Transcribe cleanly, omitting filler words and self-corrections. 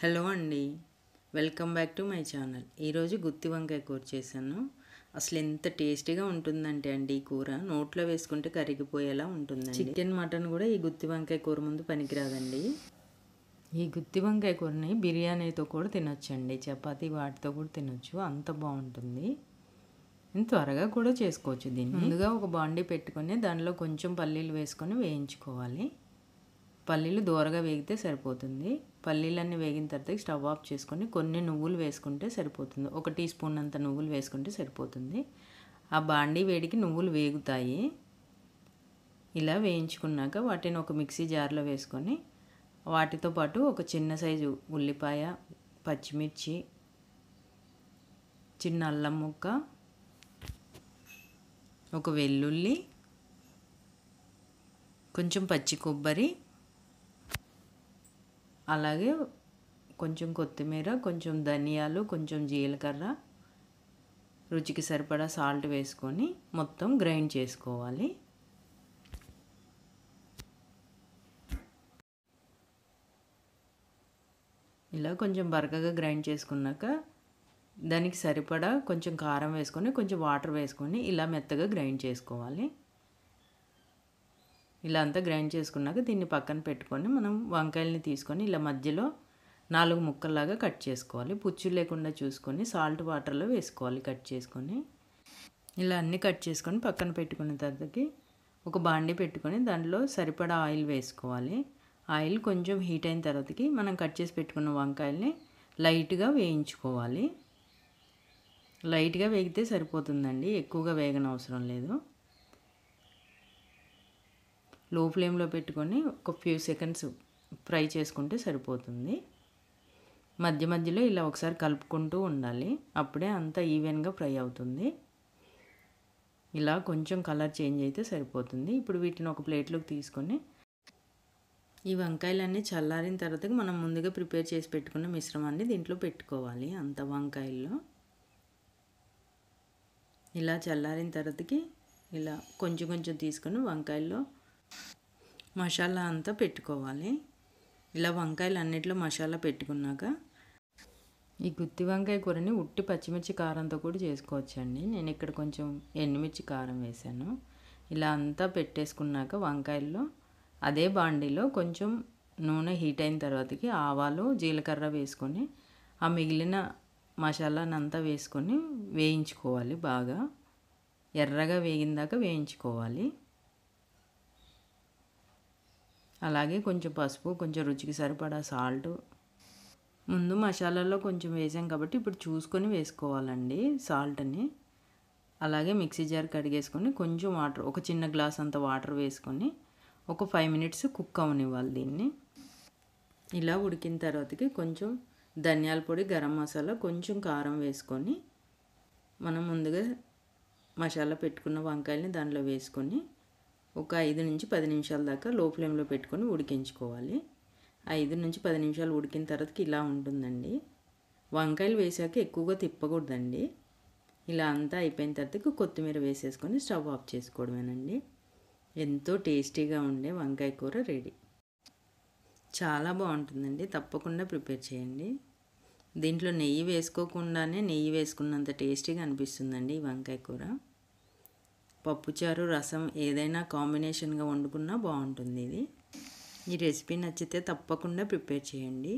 Hello అండి, welcome back to my channel. ఈరోజు గుత్తి వంకాయ కూర చేశాను. అసలు ఎంత టేస్టీగా ఉంటుందంటే అండి, ఈ కూర నోట్లో వేసుకుంటే కరిగిపోయేలా ఉంటుందండి. చికెన్ మటన్ కూడా ఈ గుత్తి వంకాయ కూర ముందు పనికిరాదండి. ఈ గుత్తి వంకాయ కూరని బిర్యానీతో కూడా తినొచ్చండి, చపాతీ వాటితో కూడా తినొచ్చు, అంత బాగుంటుంది. త్వరగా కూడా చేసుకోవచ్చు దీన్ని. ముందుగా ఒక బాండీ పెట్టుకొని దానిలో కొంచెం పల్లీలు వేసుకొని వేయించుకోవాలి. పల్లీలు దూరగా వేగితే సరిపోతుంది. పల్లీలన్నీ వేగిన తర్వాత స్టవ్ ఆఫ్ చేసుకొని కొన్ని నువ్వులు వేసుకుంటే సరిపోతుంది. 1 టీ స్పూన్ అంత నువ్వులు వేసుకుంటే సరిపోతుంది. ఆ బాండీ వేడికి నువ్వులు వేగుతాయి. ఇలా వేయించుకున్నాక వాటిని ఒక మిక్సీ జార్లో వేసుకొని వాటితో పాటు ఒక చిన్న సైజు ఉల్లిపాయ, పచ్చిమిర్చి, చిన్న అల్లం ముక్క, ఒక వెల్లుల్లి, కొంచెం పచ్చి కొబ్బరి, అలాగే కొంచెం కొత్తిమీర, కొంచెం ధనియాలు, కొంచెం జీలకర్ర, రుచికి సరిపడా సాల్ట్ వేసుకొని మొత్తం గ్రైండ్ చేసుకోవాలి. ఇలా కొంచెం బరకగా గ్రైండ్ చేసుకున్నాక దానికి సరిపడా కొంచెం కారం వేసుకొని కొంచెం వాటర్ వేసుకొని ఇలా మెత్తగా గ్రైండ్ చేసుకోవాలి. ఇలా అంతా గ్రైండ్ చేసుకున్నాక దీన్ని పక్కన పెట్టుకొని మనం వంకాయలని తీసుకొని ఇలా మధ్యలో 4 ముక్కల్లాగా కట్ చేసుకోవాలి. పుచ్చు లేకుండా చూసుకొని సాల్ట్ వాటర్లో వేసుకోవాలి కట్ చేసుకొని. ఇలా అన్నీ కట్ చేసుకొని పక్కన పెట్టుకున్న తర్వాతకి ఒక బాండీ పెట్టుకొని దాంట్లో సరిపడా ఆయిల్ వేసుకోవాలి. ఆయిల్ కొంచెం హీట్ అయిన తర్వాతకి మనం కట్ చేసి పెట్టుకున్న వంకాయల్ని లైట్గా వేయించుకోవాలి. లైట్గా వేగితే సరిపోతుందండి, ఎక్కువగా వేగనవసరం లేదు. లో ఫ్లేమ్లో పెట్టుకొని ఒక ఫ్యూ సెకండ్స్ ఫ్రై చేసుకుంటే సరిపోతుంది. మధ్య మధ్యలో ఇలా ఒకసారి కలుపుకుంటూ ఉండాలి, అప్పుడే అంతా ఈవెన్గా ఫ్రై అవుతుంది. ఇలా కొంచెం కలర్ చేంజ్ అయితే సరిపోతుంది. ఇప్పుడు వీటిని ఒక ప్లేట్లోకి తీసుకొని ఈ వంకాయలన్నీ చల్లారిన తర్వాత మనం ముందుగా ప్రిపేర్ చేసి పెట్టుకున్న మిశ్రమాన్ని దీంట్లో పెట్టుకోవాలి. అంత వంకాయల్లో ఇలా చల్లారిన తర్వాతకి ఇలా కొంచెం కొంచెం తీసుకొని వంకాయల్లో మసాలా అంతా పెట్టుకోవాలి. ఇలా వంకాయలు అన్నిట్లో మసాలా పెట్టుకున్నాక ఈ గుత్తి వంకాయ కూరని ఉట్టి పచ్చిమిర్చి కారంతో కూడా చేసుకోవచ్చండి. నేను ఇక్కడ కొంచెం ఎండుమిర్చి కారం వేసాను. ఇలా అంతా పెట్టేసుకున్నాక వంకాయల్లో అదే బాండీలో కొంచెం నూనె హీట్ అయిన తర్వాతకి ఆవాలు, జీలకర్ర వేసుకొని ఆ మిగిలిన మసాలానంతా వేసుకొని వేయించుకోవాలి. బాగా ఎర్రగా వేగిందాక వేయించుకోవాలి. అలాగే కొంచెం పసుపు, కొంచెం రుచికి సరిపడా సాల్ట్, ముందు మసాలాలో కొంచెం వేసాం కాబట్టి ఇప్పుడు చూసుకొని వేసుకోవాలండి సాల్ట్ని. అలాగే మిక్సీ జార్ కడిగేసుకొని కొంచెం వాటర్, ఒక చిన్న గ్లాస్ అంత వాటర్ వేసుకొని ఒక 5 మినిట్స్ కుక్ అవనివ్వాలి దీన్ని. ఇలా ఉడికిన తర్వాతకి కొంచెం ధనియాల పొడి, గరం మసాలా, కొంచెం కారం వేసుకొని మనం ముందుగా మసాలా పెట్టుకున్న వంకాయల్ని దాంట్లో వేసుకొని ఒక 5 నుంచి 10 నిమిషాల దాకా లో ఫ్లేమ్లో పెట్టుకొని ఉడికించుకోవాలి. 5 నుంచి 10 నిమిషాలు ఉడికిన తర్వాతకి ఇలా ఉంటుందండి. వంకాయలు వేసాక ఎక్కువగా తిప్పకూడదండి. ఇలా అంతా అయిపోయిన తర్వాతకి కొత్తిమీర వేసేసుకొని స్టవ్ ఆఫ్ చేసుకోవడమేనండి. ఎంతో టేస్టీగా ఉండే వంకాయ కూర రెడీ. చాలా బాగుంటుందండి, తప్పకుండా ప్రిపేర్ చేయండి. దీంట్లో నెయ్యి వేసుకోకుండానే నెయ్యి వేసుకున్నంత టేస్టీగా అనిపిస్తుందండి ఈ వంకాయ కూర. పప్పుచారు, రసం ఏదైనా కాంబినేషన్గా వండుకున్నా బాగుంటుంది ఇది. ఈ రెసిపీ నచ్చితే తప్పకుండా ప్రిపేర్ చేయండి.